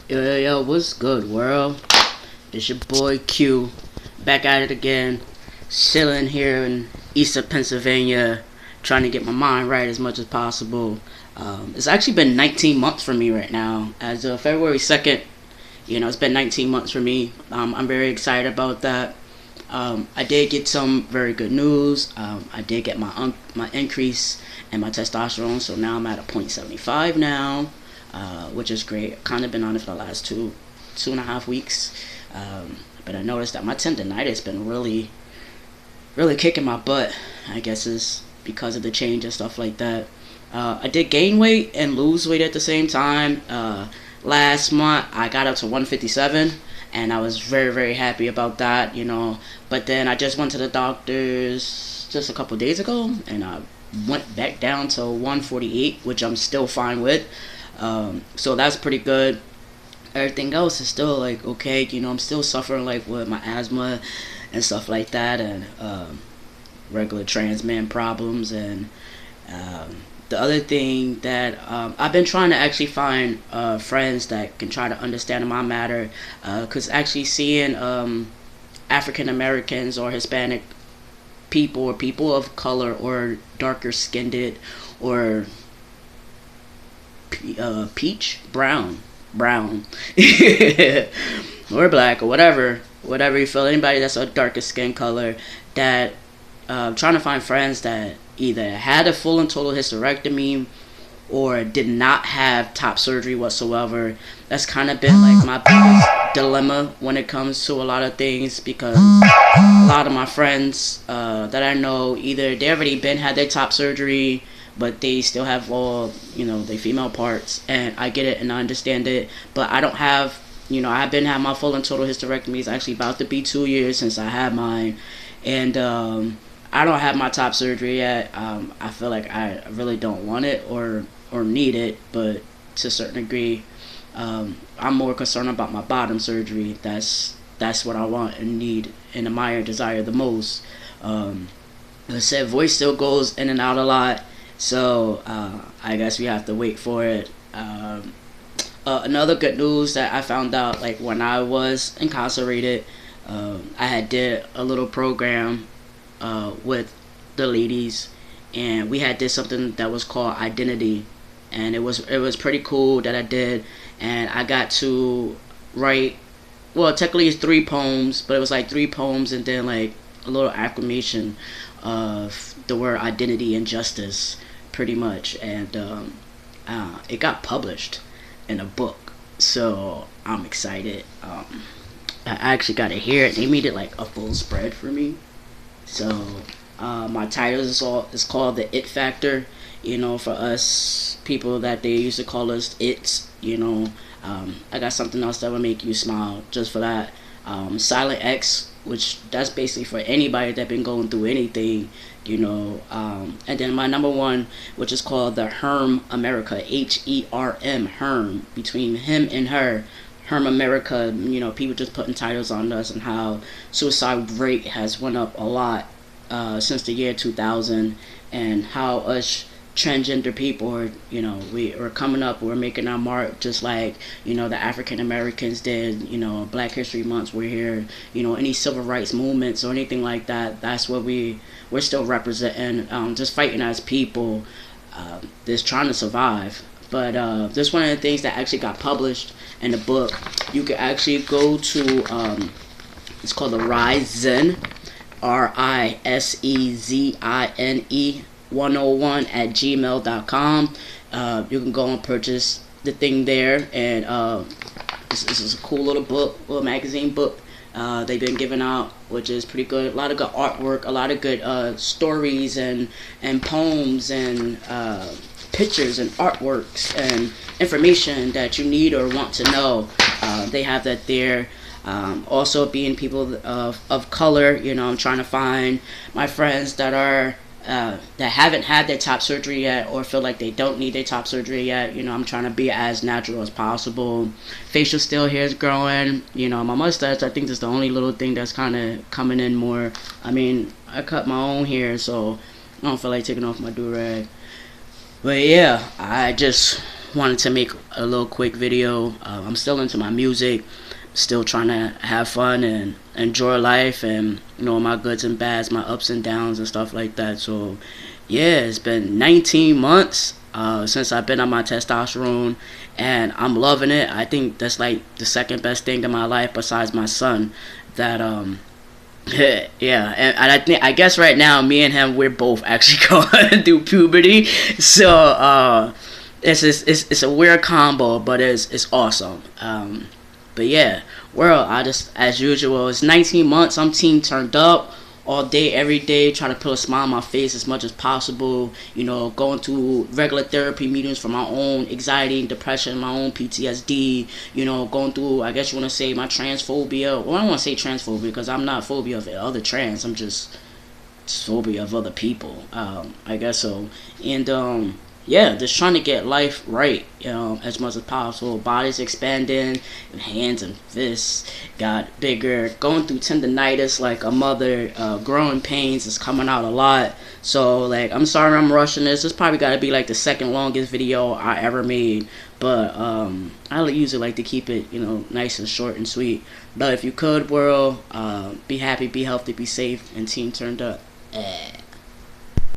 Yo, what's good, world? It's your boy Q, back at it again, chilling here in Eastern Pennsylvania, trying to get my mind right as much as possible. It's actually been 19 months for me right now. As of February 2nd, it's been 19 months for me. I'm very excited about that. I did get some very good news. I did get my increase in my testosterone, so now I'm at a 0.75 now, which is great. I've kind of been on it for the last two and a half weeks, but I noticed that my tendonitis been really kicking my butt. I guess is because of the change and stuff like that. I did gain weight and lose weight at the same time. Last month I got up to 157, and I was very happy about that. But then I just went to the doctors just a couple days ago, and I went back down to 148, which I'm still fine with. So that's pretty good. Everything else is still like okay. I'm still suffering like with my asthma and stuff like that, and regular trans man problems. And the other thing that I've been trying to actually find friends that can try to understand my matter, because actually seeing African Americans or Hispanic people or people of color or darker skinned or peach brown or black or whatever you feel, anybody that's a darker skin color, that trying to find friends that either had a full and total hysterectomy or did not have top surgery whatsoever. That's kind of been like my biggest dilemma when it comes to a lot of things, because a lot of my friends that I know, either they already had their top surgery, but they still have all their female parts, and I get it and I understand it, but I don't have I've been having my full and total hysterectomy. It's actually about to be 2 years since I had mine, and I don't have my top surgery yet. I feel like I really don't want it or need it, but to a certain degree, I'm more concerned about my bottom surgery. That's what I want and need and admire and desire the most. Like I said, voice still goes in and out a lot, so I guess we have to wait for it. Another good news that I found out, like when I was incarcerated, I had did a little program with the ladies, and we had did something that was called identity, and it was pretty cool that I did, and I got to write, well, technically it's 3 poems, but it was like 3 poems and then like a little acclamation of the word identity and justice, pretty much, and it got published in a book, so I'm excited. I actually got to hear it. They made it like a full spread for me. So my title is called The It Factor. For us people that they used to call us it's. I got something else that will make you smile just for that. Silent X, which that's basically for anybody that been going through anything. And then my number one, which is called the Herm America, HERM, Herm, between him and her. Herm America, people just putting titles on us, and how suicide rate has went up a lot since the year 2000, and how us transgender people are, we are coming up, we're making our mark, just like, the African Americans did, Black History Months, we're here, any civil rights movements or anything like that, that's what we're still representing, just fighting as people, just trying to survive. But this one of the things that actually got published in the book. You can actually go to it's called the Rizene, RISEZINE 101 at gmail.com. You can go and purchase the thing there, and this is a cool little book, little magazine book they've been giving out, which is pretty good. A lot of good artwork, a lot of good stories and poems and pictures and artworks and information that you need or want to know. They have that there. Also, being people of color, I'm trying to find my friends that are that haven't had their top surgery yet, or feel like they don't need their top surgery yet. I'm trying to be as natural as possible. Facial still hair is growing. My mustache, I think, is the only little thing that's kind of coming in more. I mean, I cut my own hair, so I don't feel like taking off my do-rag. But yeah, I just wanted to make a little quick video. I'm still into my music, still trying to have fun and enjoy life, and my goods and bads, my ups and downs and stuff like that. So yeah, it's been 19 months since I've been on my testosterone, and I'm loving it. I think that's like the second best thing in my life besides my son. That yeah, and I guess right now me and him, we're both actually going through puberty. So it's a weird combo, but it's awesome. But yeah, well, I just, as usual, it's 19 months. I'm team turned up all day, every day, trying to put a smile on my face as much as possible. Going to regular therapy meetings for my own anxiety and depression, my own PTSD. Going through, I guess you want to say, my transphobia. Well, I don't want to say transphobia because I'm not phobia of other trans. I'm just phobia of other people. I guess so. And yeah, just trying to get life right, as much as possible. Body's expanding, hands and fists got bigger. Going through tendonitis like a mother. Growing pains is coming out a lot. So, like, I'm sorry I'm rushing this. This probably got to be like the second longest video I ever made. But I usually like to keep it, nice and short and sweet. But if you could, world, be happy, be healthy, be safe, and team turned up.